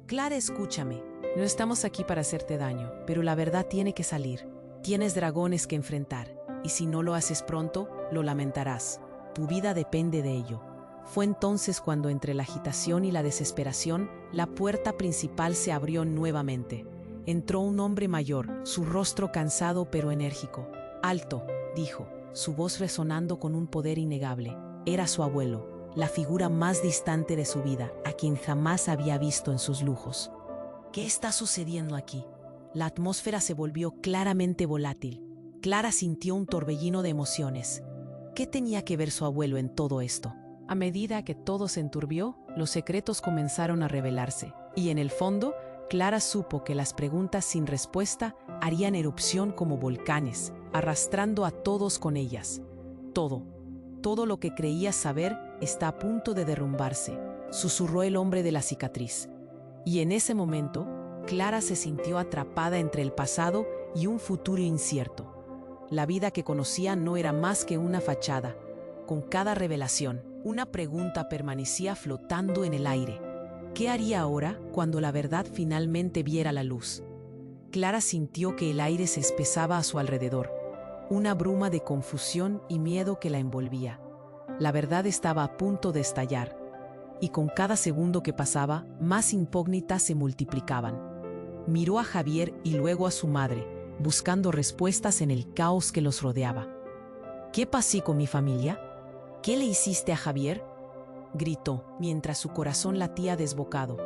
«Clara, escúchame. No estamos aquí para hacerte daño, pero la verdad tiene que salir. Tienes dragones que enfrentar, y si no lo haces pronto, lo lamentarás. Tu vida depende de ello». Fue entonces cuando, entre la agitación y la desesperación, la puerta principal se abrió nuevamente. Entró un hombre mayor, su rostro cansado pero enérgico. «Alto», dijo, su voz resonando con un poder innegable. Era su abuelo, la figura más distante de su vida, a quien jamás había visto en sus lujos. «¿Qué está sucediendo aquí?». La atmósfera se volvió claramente volátil. Clara sintió un torbellino de emociones. ¿Qué tenía que ver su abuelo en todo esto? A medida que todo se enturbió, los secretos comenzaron a revelarse, y en el fondo, Clara supo que las preguntas sin respuesta harían erupción como volcanes, arrastrando a todos con ellas. Todo lo que creía saber está a punto de derrumbarse», susurró el hombre de la cicatriz. Y en ese momento, Clara se sintió atrapada entre el pasado y un futuro incierto. La vida que conocía no era más que una fachada. Con cada revelación, una pregunta permanecía flotando en el aire. ¿Qué haría ahora cuando la verdad finalmente viera la luz? Clara sintió que el aire se espesaba a su alrededor, una bruma de confusión y miedo que la envolvía. La verdad estaba a punto de estallar, y con cada segundo que pasaba, más incógnitas se multiplicaban. Miró a Javier y luego a su madre, buscando respuestas en el caos que los rodeaba. ¿Qué pasó con mi familia? ¿Qué le hiciste a Javier?, gritó, mientras su corazón latía desbocado.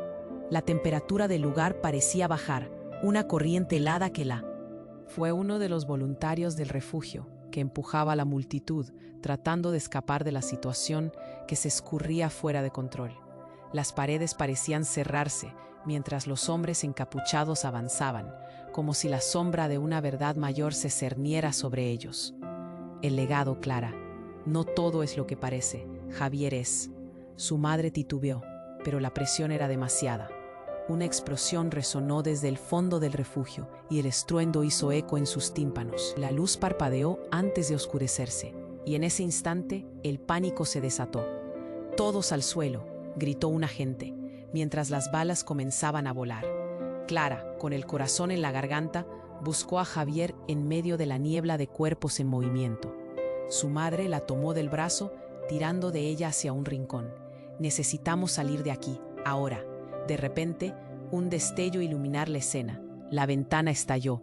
La temperatura del lugar parecía bajar, una corriente helada que la... Fue uno de los voluntarios del refugio, que empujaba a la multitud, tratando de escapar de la situación que se escurría fuera de control. Las paredes parecían cerrarse, mientras los hombres encapuchados avanzaban, como si la sombra de una verdad mayor se cerniera sobre ellos. El legado, Clara. No todo es lo que parece. Javier es. Su madre titubeó, pero la presión era demasiada. Una explosión resonó desde el fondo del refugio y el estruendo hizo eco en sus tímpanos. La luz parpadeó antes de oscurecerse, y en ese instante el pánico se desató. «Todos al suelo», gritó un agente, mientras las balas comenzaban a volar. Clara, con el corazón en la garganta, buscó a Javier en medio de la niebla de cuerpos en movimiento. Su madre la tomó del brazo, tirando de ella hacia un rincón. «Necesitamos salir de aquí, ahora». De repente, un destello iluminó la escena. La ventana estalló.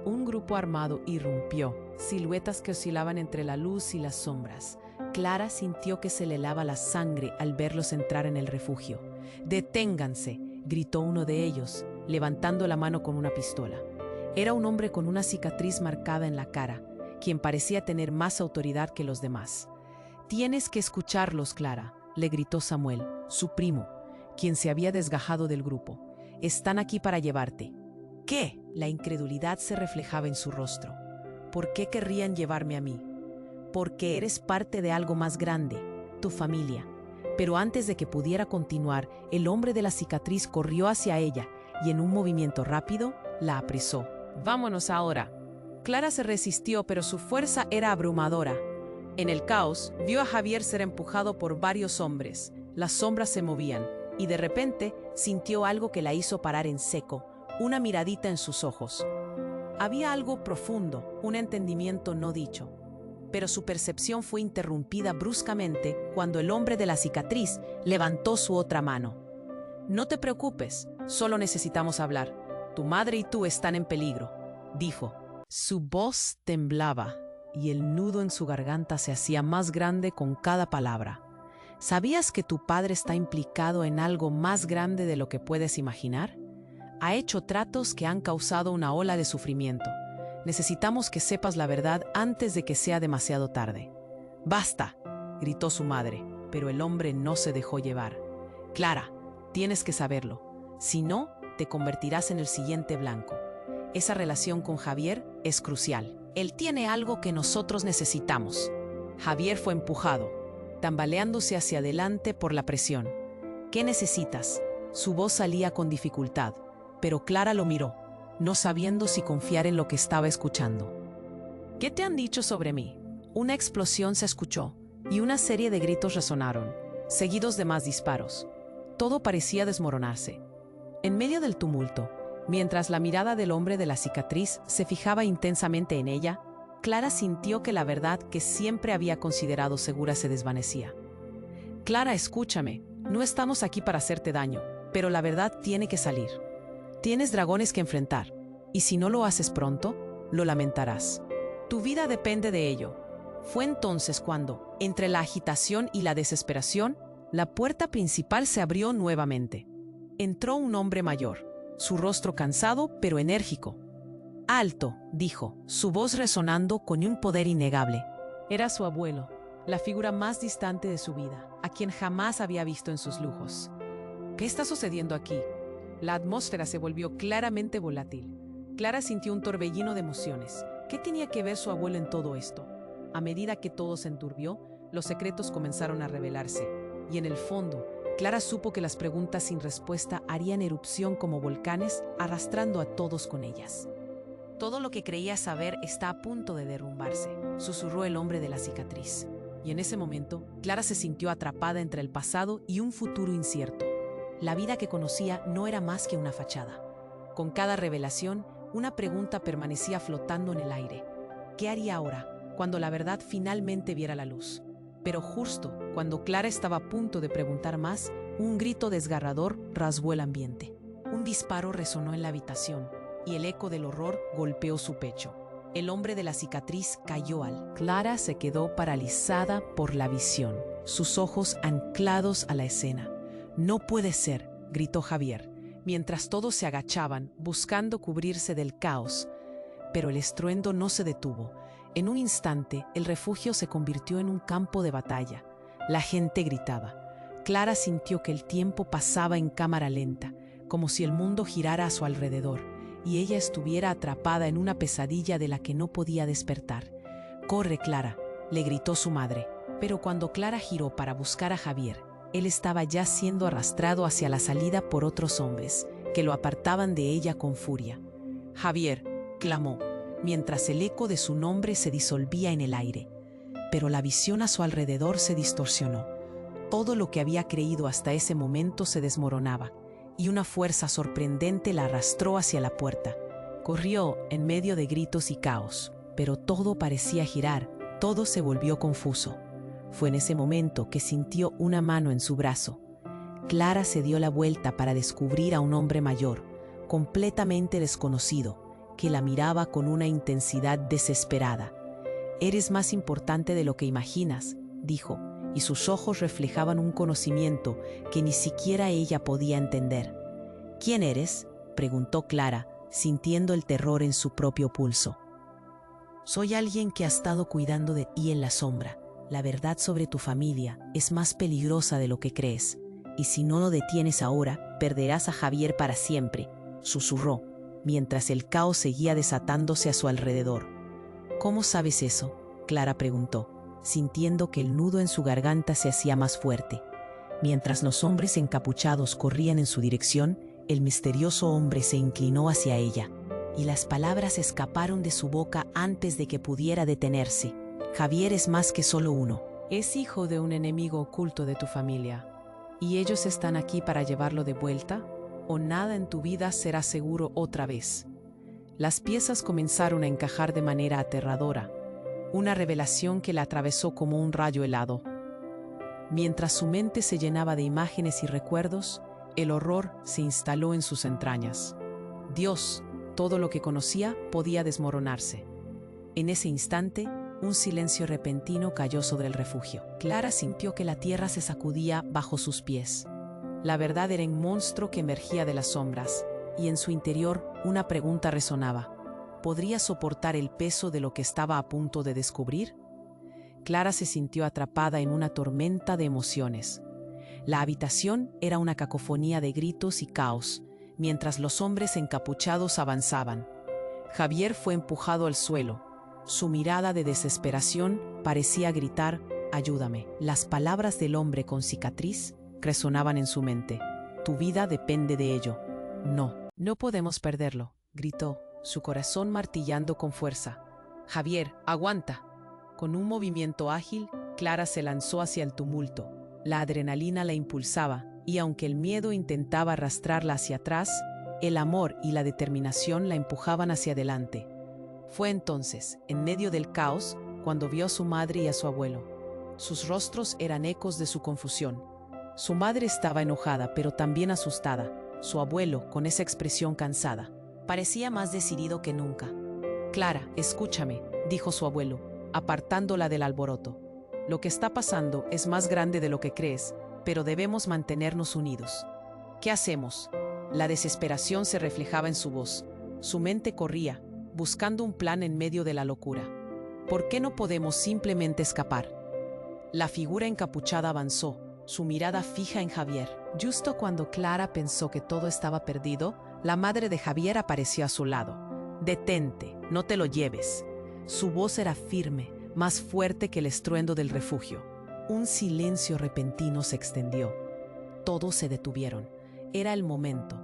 Un grupo armado irrumpió, siluetas que oscilaban entre la luz y las sombras. Clara sintió que se le helaba la sangre al verlos entrar en el refugio. «¡Deténganse!», gritó uno de ellos, levantando la mano con una pistola. Era un hombre con una cicatriz marcada en la cara, quien parecía tener más autoridad que los demás. «Tienes que escucharlos, Clara», le gritó Samuel, su primo, quien se había desgajado del grupo. «Están aquí para llevarte». «¿Qué?», la incredulidad se reflejaba en su rostro. «¿Por qué querrían llevarme a mí?». «Porque eres parte de algo más grande, tu familia». Pero antes de que pudiera continuar, el hombre de la cicatriz corrió hacia ella y en un movimiento rápido la apresó. «Vámonos ahora». Clara se resistió, pero su fuerza era abrumadora. En el caos, vio a Javier ser empujado por varios hombres. Las sombras se movían, y de repente sintió algo que la hizo parar en seco, una miradita en sus ojos. Había algo profundo, un entendimiento no dicho. Pero su percepción fue interrumpida bruscamente cuando el hombre de la cicatriz levantó su otra mano. «No te preocupes, solo necesitamos hablar. Tu madre y tú están en peligro», dijo. Su voz temblaba y el nudo en su garganta se hacía más grande con cada palabra. ¿Sabías que tu padre está implicado en algo más grande de lo que puedes imaginar? Ha hecho tratos que han causado una ola de sufrimiento. Necesitamos que sepas la verdad antes de que sea demasiado tarde». «¡Basta!», gritó su madre, pero el hombre no se dejó llevar. «Clara, tienes que saberlo. Si no, te convertirás en el siguiente blanco. Esa relación con Javier es crucial. Él tiene algo que nosotros necesitamos». Javier fue empujado, tambaleándose hacia adelante por la presión. «¿Qué necesitas?». Su voz salía con dificultad, pero Clara lo miró, no sabiendo si confiar en lo que estaba escuchando. «¿Qué te han dicho sobre mí?». Una explosión se escuchó, y una serie de gritos resonaron, seguidos de más disparos. Todo parecía desmoronarse. En medio del tumulto, mientras la mirada del hombre de la cicatriz se fijaba intensamente en ella, Clara sintió que la verdad que siempre había considerado segura se desvanecía. «Clara, escúchame. No estamos aquí para hacerte daño, pero la verdad tiene que salir. Tienes dragones que enfrentar, y si no lo haces pronto, lo lamentarás. Tu vida depende de ello». Fue entonces cuando, entre la agitación y la desesperación, la puerta principal se abrió nuevamente. Entró un hombre mayor, su rostro cansado pero enérgico. «Alto», dijo, su voz resonando con un poder innegable. Era su abuelo, la figura más distante de su vida, a quien jamás había visto en sus lujos. «¿Qué está sucediendo aquí?». La atmósfera se volvió claramente volátil. Clara sintió un torbellino de emociones. ¿Qué tenía que ver su abuelo en todo esto? A medida que todo se enturbió, los secretos comenzaron a revelarse, y en el fondo, Clara supo que las preguntas sin respuesta harían erupción como volcanes, arrastrando a todos con ellas. Todo lo que creía saber está a punto de derrumbarse, susurró el hombre de la cicatriz. Y en ese momento, Clara se sintió atrapada entre el pasado y un futuro incierto. La vida que conocía no era más que una fachada. Con cada revelación, una pregunta permanecía flotando en el aire. ¿Qué haría ahora, cuando la verdad finalmente viera la luz? Pero justo cuando Clara estaba a punto de preguntar más, un grito desgarrador rasgó el ambiente. Un disparo resonó en la habitación y el eco del horror golpeó su pecho. El hombre de la cicatriz cayó al. Clara se quedó paralizada por la visión, sus ojos anclados a la escena. «No puede ser», gritó Javier, mientras todos se agachaban, buscando cubrirse del caos. Pero el estruendo no se detuvo. En un instante, el refugio se convirtió en un campo de batalla. La gente gritaba. Clara sintió que el tiempo pasaba en cámara lenta, como si el mundo girara a su alrededor, y ella estuviera atrapada en una pesadilla de la que no podía despertar. «Corre, Clara», le gritó su madre. Pero cuando Clara giró para buscar a Javier, él estaba ya siendo arrastrado hacia la salida por otros hombres, que lo apartaban de ella con furia. «Javier», clamó, mientras el eco de su nombre se disolvía en el aire. Pero la visión a su alrededor se distorsionó. Todo lo que había creído hasta ese momento se desmoronaba, y una fuerza sorprendente la arrastró hacia la puerta. Corrió en medio de gritos y caos, pero todo parecía girar, todo se volvió confuso. Fue en ese momento que sintió una mano en su brazo. Clara se dio la vuelta para descubrir a un hombre mayor, completamente desconocido, que la miraba con una intensidad desesperada. «Eres más importante de lo que imaginas», dijo, y sus ojos reflejaban un conocimiento que ni siquiera ella podía entender. «¿Quién eres?», preguntó Clara, sintiendo el terror en su propio pulso. «Soy alguien que ha estado cuidando de ti en la sombra. La verdad sobre tu familia es más peligrosa de lo que crees, y si no lo detienes ahora, perderás a Javier para siempre», susurró, mientras el caos seguía desatándose a su alrededor. «¿Cómo sabes eso?», Clara preguntó, sintiendo que el nudo en su garganta se hacía más fuerte. Mientras los hombres encapuchados corrían en su dirección, el misterioso hombre se inclinó hacia ella, y las palabras escaparon de su boca antes de que pudiera detenerse. «Javier es más que solo uno. Es hijo de un enemigo oculto de tu familia. ¿Y ellos están aquí para llevarlo de vuelta? ¿O nada en tu vida será seguro otra vez?». Las piezas comenzaron a encajar de manera aterradora, una revelación que la atravesó como un rayo helado. Mientras su mente se llenaba de imágenes y recuerdos, el horror se instaló en sus entrañas. Dios, todo lo que conocía, podía desmoronarse. En ese instante, un silencio repentino cayó sobre el refugio. Clara sintió que la tierra se sacudía bajo sus pies. La verdad era un monstruo que emergía de las sombras, y en su interior una pregunta resonaba. ¿Podría soportar el peso de lo que estaba a punto de descubrir? Clara se sintió atrapada en una tormenta de emociones. La habitación era una cacofonía de gritos y caos, mientras los hombres encapuchados avanzaban. Javier fue empujado al suelo. Su mirada de desesperación parecía gritar: «Ayúdame». Las palabras del hombre con cicatriz resonaban en su mente. «Tu vida depende de ello». «No, no podemos perderlo», gritó, su corazón martillando con fuerza. «Javier, aguanta». Con un movimiento ágil, Clara se lanzó hacia el tumulto. La adrenalina la impulsaba, y aunque el miedo intentaba arrastrarla hacia atrás, el amor y la determinación la empujaban hacia adelante. Fue entonces, en medio del caos, cuando vio a su madre y a su abuelo. Sus rostros eran ecos de su confusión. Su madre estaba enojada, pero también asustada. Su abuelo, con esa expresión cansada, parecía más decidido que nunca. «Clara, escúchame», dijo su abuelo, apartándola del alboroto. «Lo que está pasando es más grande de lo que crees, pero debemos mantenernos unidos». «¿Qué hacemos?». La desesperación se reflejaba en su voz. Su mente corría, buscando un plan en medio de la locura. «¿Por qué no podemos simplemente escapar?». La figura encapuchada avanzó, su mirada fija en Javier. Justo cuando Clara pensó que todo estaba perdido, la madre de Javier apareció a su lado. «Detente, no te lo lleves». Su voz era firme, más fuerte que el estruendo del refugio. Un silencio repentino se extendió. todos se detuvieron. Era el momento.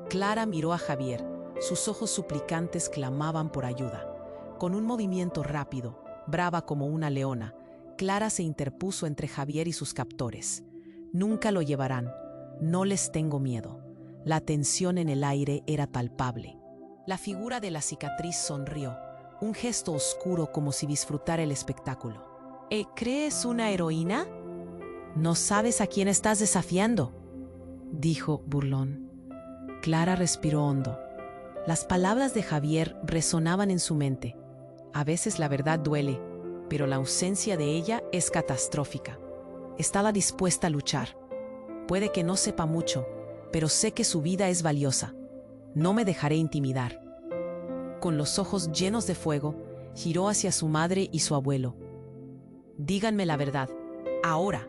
Clara miró a Javier. Sus ojos suplicantes clamaban por ayuda. Con un movimiento rápido, brava como una leona, Clara se interpuso entre Javier y sus captores. Nunca lo llevarán. No les tengo miedo. La tensión en el aire era palpable. La figura de la cicatriz sonrió, un gesto oscuro como si disfrutara el espectáculo. ¿Crees una heroína? No sabes a quién estás desafiando, dijo burlón. Clara respiró hondo. Las palabras de Javier resonaban en su mente. A veces la verdad duele, pero la ausencia de ella es catastrófica. Estaba dispuesta a luchar. Puede que no sepa mucho, pero sé que su vida es valiosa. No me dejaré intimidar. Con los ojos llenos de fuego, giró hacia su madre y su abuelo. Díganme la verdad, ahora.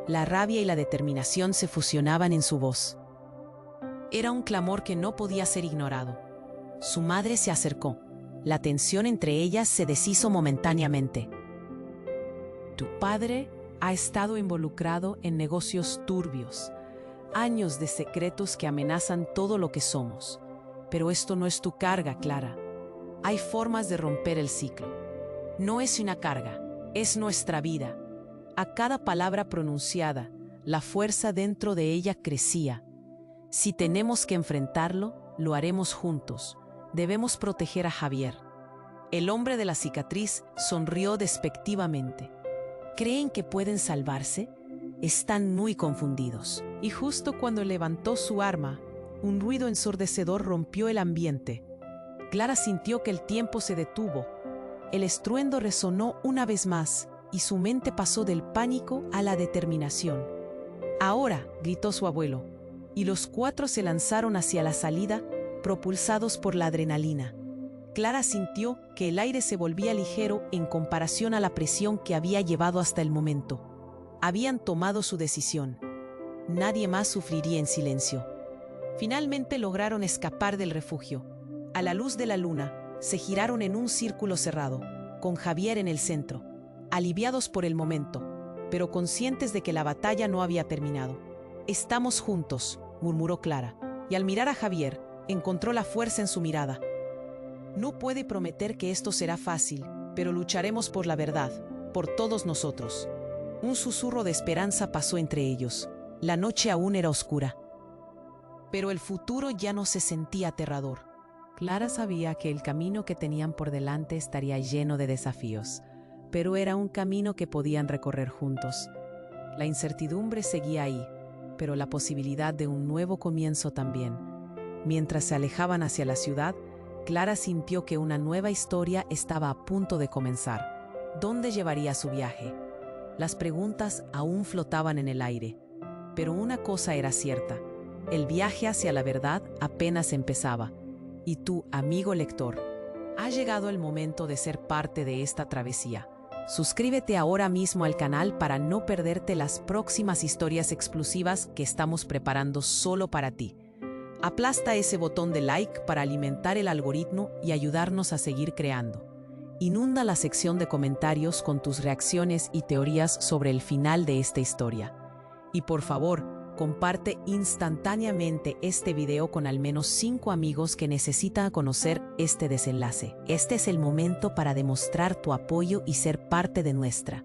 La rabia y la determinación se fusionaban en su voz. Era un clamor que no podía ser ignorado. Su madre se acercó. La tensión entre ellas se deshizo momentáneamente. Tu padre ha estado involucrado en negocios turbios, años de secretos que amenazan todo lo que somos. Pero esto no es tu carga, Clara. Hay formas de romper el ciclo. No es una carga, es nuestra vida. A cada palabra pronunciada, la fuerza dentro de ella crecía. Si tenemos que enfrentarlo, lo haremos juntos. Debemos proteger a Javier. El hombre de la cicatriz sonrió despectivamente. ¿Creen que pueden salvarse? Están muy confundidos. Y justo cuando levantó su arma, un ruido ensordecedor rompió el ambiente. Clara sintió que el tiempo se detuvo. El estruendo resonó una vez más y su mente pasó del pánico a la determinación. «Ahora», gritó su abuelo, y los cuatro se lanzaron hacia la salida, propulsados por la adrenalina. Clara sintió que el aire se volvía ligero en comparación a la presión que había llevado hasta el momento. Habían tomado su decisión. Nadie más sufriría en silencio. Finalmente lograron escapar del refugio. A la luz de la luna, se giraron en un círculo cerrado, con Javier en el centro, aliviados por el momento, pero conscientes de que la batalla no había terminado. «Estamos juntos», murmuró Clara, y al mirar a Javier, encontró la fuerza en su mirada. «No puede prometer que esto será fácil, pero lucharemos por la verdad, por todos nosotros». Un susurro de esperanza pasó entre ellos. La noche aún era oscura. Pero el futuro ya no se sentía aterrador. Clara sabía que el camino que tenían por delante estaría lleno de desafíos, pero era un camino que podían recorrer juntos. La incertidumbre seguía ahí, pero la posibilidad de un nuevo comienzo también. Mientras se alejaban hacia la ciudad, Clara sintió que una nueva historia estaba a punto de comenzar. ¿Dónde llevaría su viaje? Las preguntas aún flotaban en el aire, pero una cosa era cierta: el viaje hacia la verdad apenas empezaba. Y tú, amigo lector, ha llegado el momento de ser parte de esta travesía. Suscríbete ahora mismo al canal para no perderte las próximas historias exclusivas que estamos preparando solo para ti. Aplasta ese botón de like para alimentar el algoritmo y ayudarnos a seguir creando. Inunda la sección de comentarios con tus reacciones y teorías sobre el final de esta historia. Y por favor, comparte instantáneamente este video con al menos 5 amigos que necesitan conocer este desenlace. Este es el momento para demostrar tu apoyo y ser parte de nuestra